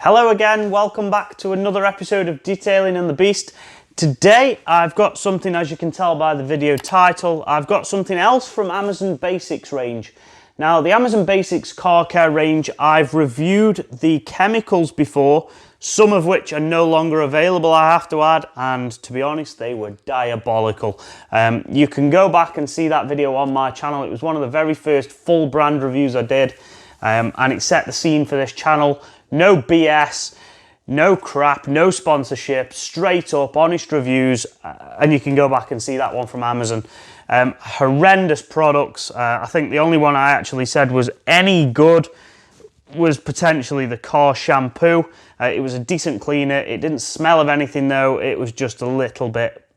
Hello again, welcome back to another episode of Detailing and the Beast. Today I've got something, as you can tell by the video title, I've got something else from Amazon Basics range. Now the Amazon Basics car care range, I've reviewed the chemicals before, some of which are no longer available, I have to add, and to be honest, they were diabolical. You can go back and see that video on my channel. It was one of the very first full brand reviews I did, and it set the scene for this channel. No BS, no crap, no sponsorship, straight up, honest reviews, and you can go back and see that one from Amazon. Horrendous products. I think the only one I actually said was any good was potentially the car shampoo. It was a decent cleaner. It didn't smell of anything though. It was just a little bit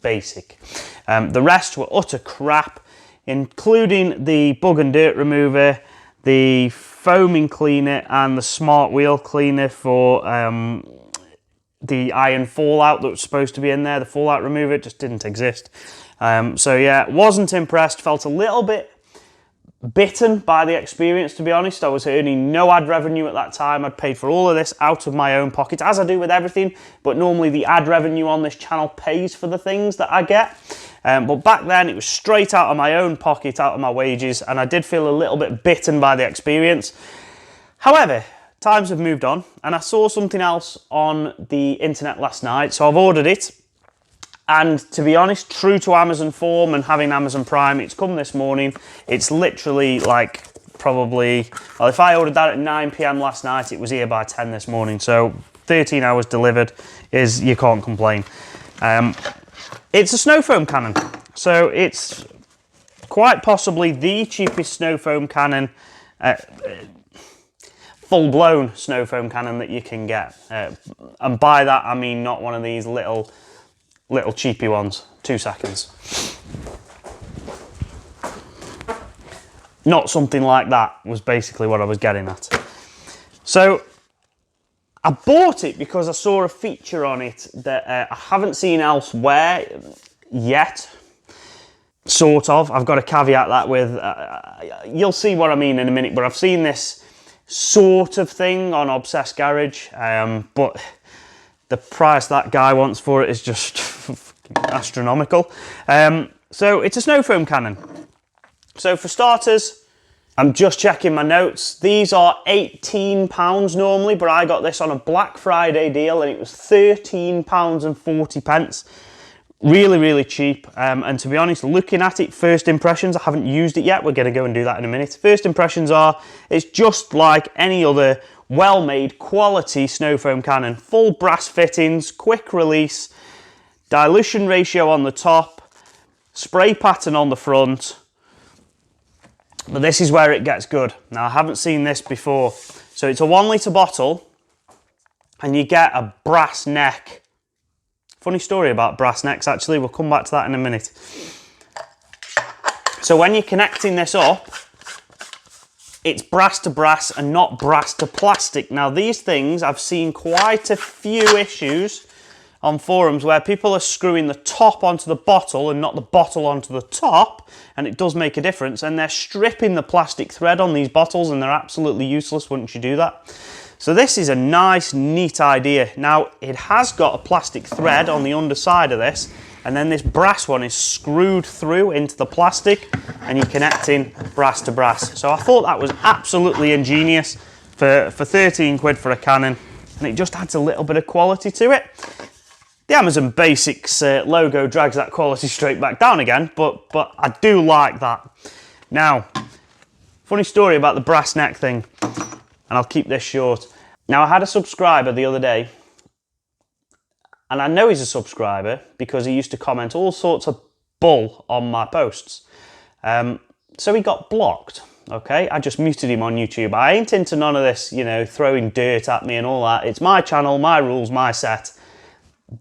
basic. The rest were utter crap, including the bug and dirt remover, the foaming cleaner and the smart wheel cleaner for the iron fallout that was supposed to be in there. The fallout remover just didn't exist. So yeah, wasn't impressed, felt a little bit bitten by the experience, to be honest. I was earning no ad revenue at that time. I'd paid for all of this out of my own pocket, as I do with everything, but normally the ad revenue on this channel pays for the things that I get. But back then it was straight out of my own pocket, out of my wages, and I did feel a little bit bitten by the experience. However, times have moved on, and I saw something else on the internet last night, so I've ordered it. And to be honest, true to Amazon form and having Amazon Prime, it's come this morning. It's literally like probably, well, if I ordered that at 9 PM last night, it was here by 10 this morning. So 13 hours delivered is, you can't complain. It's a Snowfoam cannon. So it's quite possibly the cheapest Snowfoam cannon, full-blown Snowfoam cannon that you can get. And by that, I mean not one of these little cheapy ones. 2 seconds. Not something like that was basically what I was getting at. So I bought it because I saw a feature on it that I haven't seen elsewhere yet. Sort of. I've got to caveat that with, you'll see what I mean in a minute, but I've seen this sort of thing on Obsessed Garage, but the price that guy wants for it is just astronomical. So it's a Snowfoam cannon. So for starters, I'm just checking my notes. These are £18 normally, but I got this on a Black Friday deal and it was £13.40. Really, really cheap. And to be honest, looking at it, first impressions, I haven't used it yet. We're going to go and do that in a minute. First impressions are, it's just like any other well-made quality Snowfoam cannon. Full brass fittings, quick release, dilution ratio on the top, spray pattern on the front. But this is where it gets good. Now, I haven't seen this before. So it's a 1 litre bottle and you get a brass neck. Funny story about brass necks, actually. We'll come back to that in a minute. So when you're connecting this up, it's brass to brass and not brass to plastic. Now these things, I've seen quite a few issues on forums where people are screwing the top onto the bottle and not the bottle onto the top, and it does make a difference, and they're stripping the plastic thread on these bottles and they're absolutely useless once you do that. So this is a nice, neat idea. Now it has got a plastic thread on the underside of this, and then this brass one is screwed through into the plastic and you're connecting brass to brass. So I thought that was absolutely ingenious for 13 quid for a cannon, and it just adds a little bit of quality to it. The Amazon Basics logo drags that quality straight back down again, but I do like that. Now, funny story about the brass neck thing, and I'll keep this short. Now, I had a subscriber the other day, and I know he's a subscriber because he used to comment all sorts of bull on my posts. So he got blocked, okay? I just muted him on YouTube. I ain't into none of this, you know, throwing dirt at me and all that. It's my channel, my rules, my set.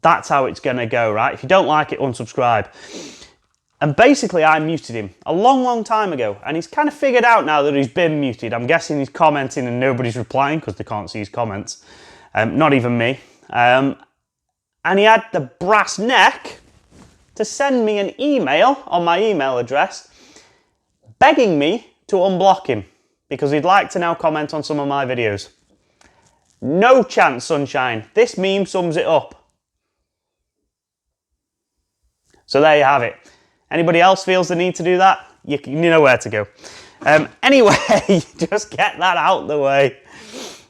That's how it's gonna go, right? If you don't like it, unsubscribe. And basically, I muted him a long, long time ago, and he's kind of figured out now that he's been muted. I'm guessing he's commenting and nobody's replying because they can't see his comments. Not even me. And he had the brass neck to send me an email on my email address begging me to unblock him because he'd like to now comment on some of my videos. No chance, sunshine. This meme sums it up. So there you have it. Anybody else feels the need to do that? You know where to go. Anyway, just get that out the way.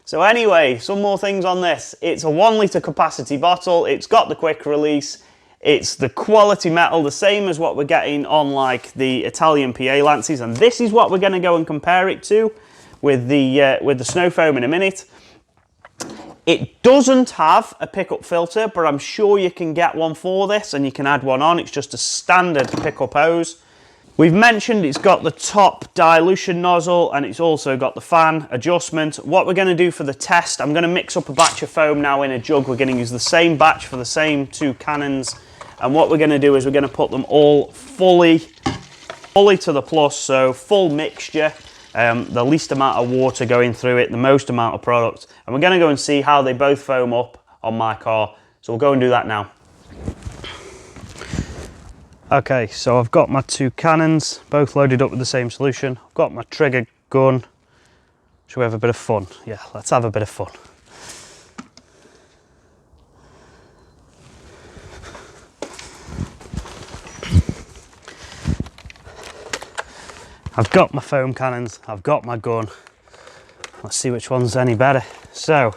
So anyway, some more things on this. It's a 1 litre capacity bottle. It's got the quick release. It's the quality metal, the same as what we're getting on like the Italian PA lances. And this is what we're going to go and compare it to with the Snowfoam in a minute. It doesn't have a pickup filter, but I'm sure you can get one for this and you can add one on. It's just a standard pickup hose. We've mentioned it's got the top dilution nozzle and it's also got the fan adjustment. What we're going to do for the test, I'm going to mix up a batch of foam now in a jug. We're going to use the same batch for the same 2 cannons. And what we're going to do is we're going to put them all fully to the plus, so full mixture. The least amount of water going through it, the most amount of product. And we're going to go and see how they both foam up on my car. So we'll go and do that now. Okay, so I've got my 2 cannons, both loaded up with the same solution. I've got my trigger gun. Shall we have a bit of fun? Yeah, let's have a bit of fun. I've got my foam cannons, I've got my gun. Let's see which one's any better. So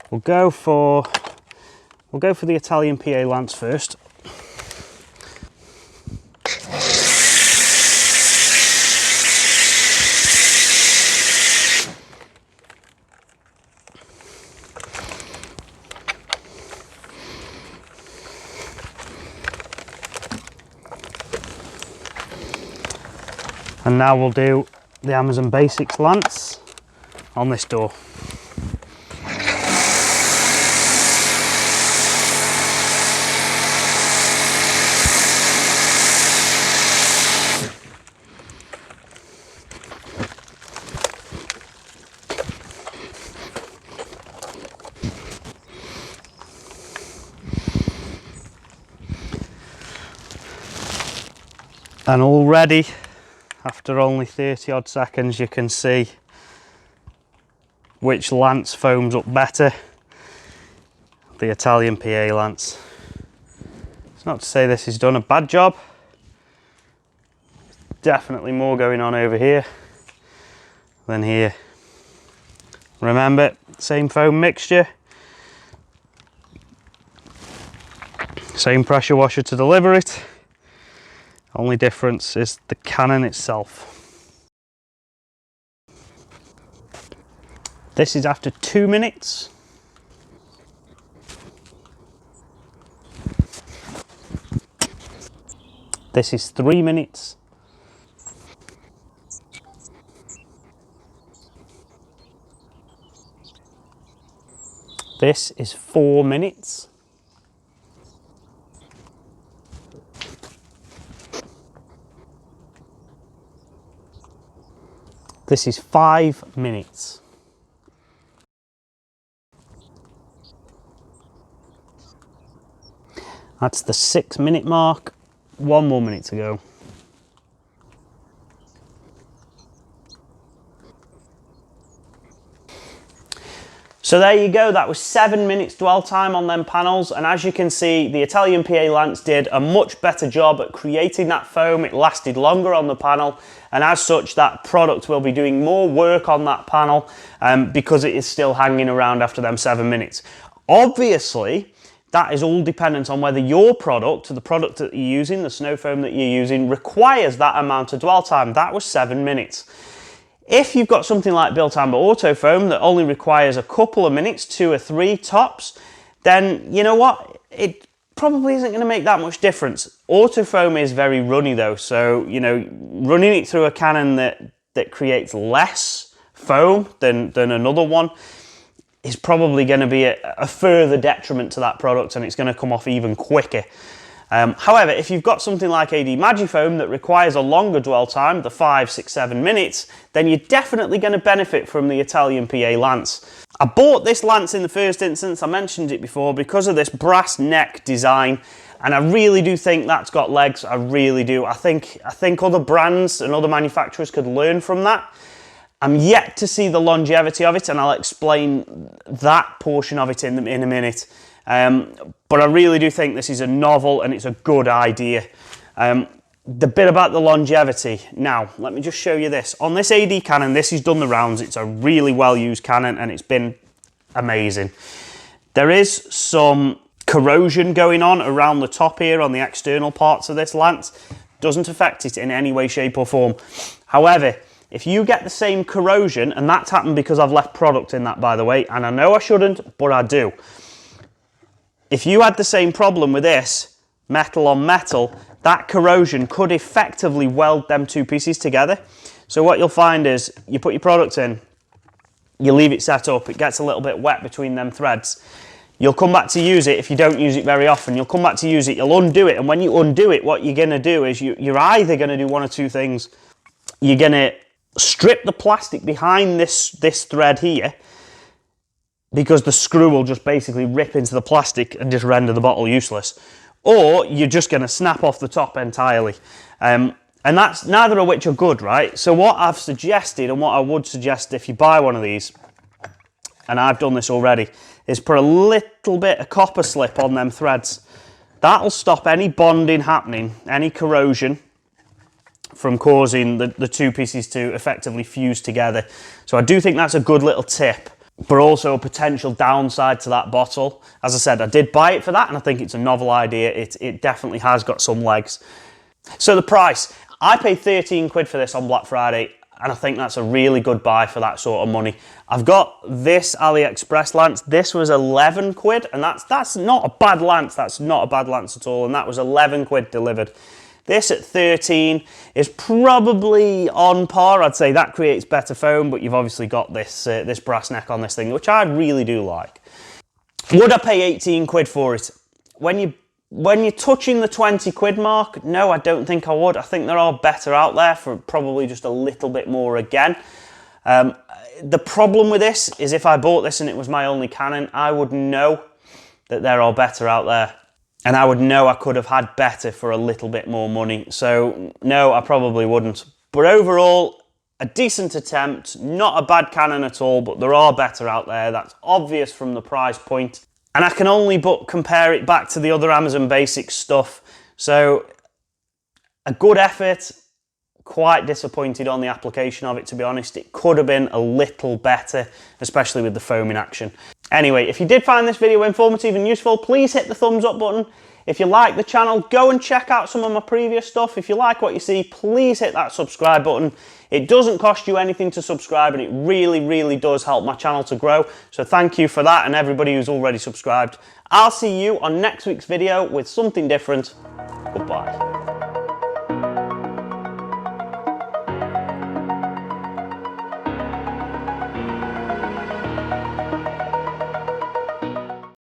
we'll go for the Italian PA lance first. And now we'll do the Amazon Basics lance on this door. And already, after only 30 odd seconds, you can see which lance foams up better. The Italian PA lance. It's not to say this has done a bad job. Definitely more going on over here than here. Remember, same foam mixture, same pressure washer to deliver it. Only difference is the cannon itself. This is after 2 minutes. This is 3 minutes. This is 4 minutes. This is 5 minutes. That's the 6 minute mark. 1 more minute to go. So there you go, that was 7 minutes dwell time on them panels, and as you can see, the Italian PA lance did a much better job at creating that foam. It lasted longer on the panel, and as such, that product will be doing more work on that panel because it is still hanging around after them 7 minutes. Obviously, that is all dependent on whether your product, the product that you're using, the Snowfoam that you're using, requires that amount of dwell time. That was 7 minutes. If you've got something like Built Amber Autofoam that only requires a couple of minutes, 2 or 3 tops, then you know what? It probably isn't going to make that much difference. Autofoam is very runny though, so you know, running it through a cannon that creates less foam than another one is probably going to be a further detriment to that product, and it's going to come off even quicker. However, if you've got something like AD Magifoam that requires a longer dwell time, the 5, 6, 7 minutes, then you're definitely going to benefit from the Italian PA lance. I bought this lance in the first instance, I mentioned it before, because of this brass neck design, and I really do think that's got legs. I really do. I think other brands and other manufacturers could learn from that. I'm yet to see the longevity of it, and I'll explain that portion of it in a minute. But I really do think this is a novel and it's a good idea. The bit about the longevity, now let me just show you this. On this AD cannon, this has done the rounds. It's a really well used cannon and it's been amazing. There is some corrosion going on around the top here on the external parts of this lance. Doesn't affect it in any way, shape or form. However, if you get the same corrosion, and that's happened because I've left product in that, by the way, and I know I shouldn't, but I do. If you had the same problem with this, metal on metal, that corrosion could effectively weld them two pieces together. So what you'll find is, you put your product in, you leave it set up, it gets a little bit wet between them threads. You'll come back to use it if you don't use it very often. You'll come back to use it, you'll undo it, and when you undo it, what you're gonna do is you're either gonna do one or two things. You're gonna strip the plastic behind this thread here, because the screw will just basically rip into the plastic and just render the bottle useless. Or you're just going to snap off the top entirely. And that's neither of which are good, right? So what I've suggested, and what I would suggest if you buy one of these, and I've done this already, is put a little bit of copper slip on them threads. That'll stop any bonding happening, any corrosion, from causing the two pieces to effectively fuse together. So I do think that's a good little tip, but also a potential downside to that bottle. As I said, I did buy it for that, and I think it's a novel idea. It definitely has got some legs. So the price, I paid 13 quid for this on Black Friday, and I think that's a really good buy for that sort of money. I've got this AliExpress lance. This was 11 quid, and that's not a bad lance. That's not a bad lance at all, and that was 11 quid delivered. This at 13 is probably on par. I'd say that creates better foam, but you've obviously got this this brass neck on this thing, which I really do like. Would I pay 18 quid for it? When you're touching the 20 quid mark, no, I don't think I would. I think there are better out there for probably just a little bit more again. The problem with this is if I bought this and it was my only cannon, I would know that there are better out there. And I would know I could have had better for a little bit more money. So no, I probably wouldn't. But overall, a decent attempt, not a bad cannon at all, but there are better out there. That's obvious from the price point. And I can only but compare it back to the other Amazon Basics stuff. So a good effort, quite disappointed on the application of it, to be honest. It could have been a little better, especially with the foaming action. Anyway, if you did find this video informative and useful, please hit the thumbs up button. If you like the channel, go and check out some of my previous stuff. If you like what you see, please hit that subscribe button. It doesn't cost you anything to subscribe, and it really, really does help my channel to grow. So thank you for that, and everybody who's already subscribed. I'll see you on next week's video with something different. Goodbye.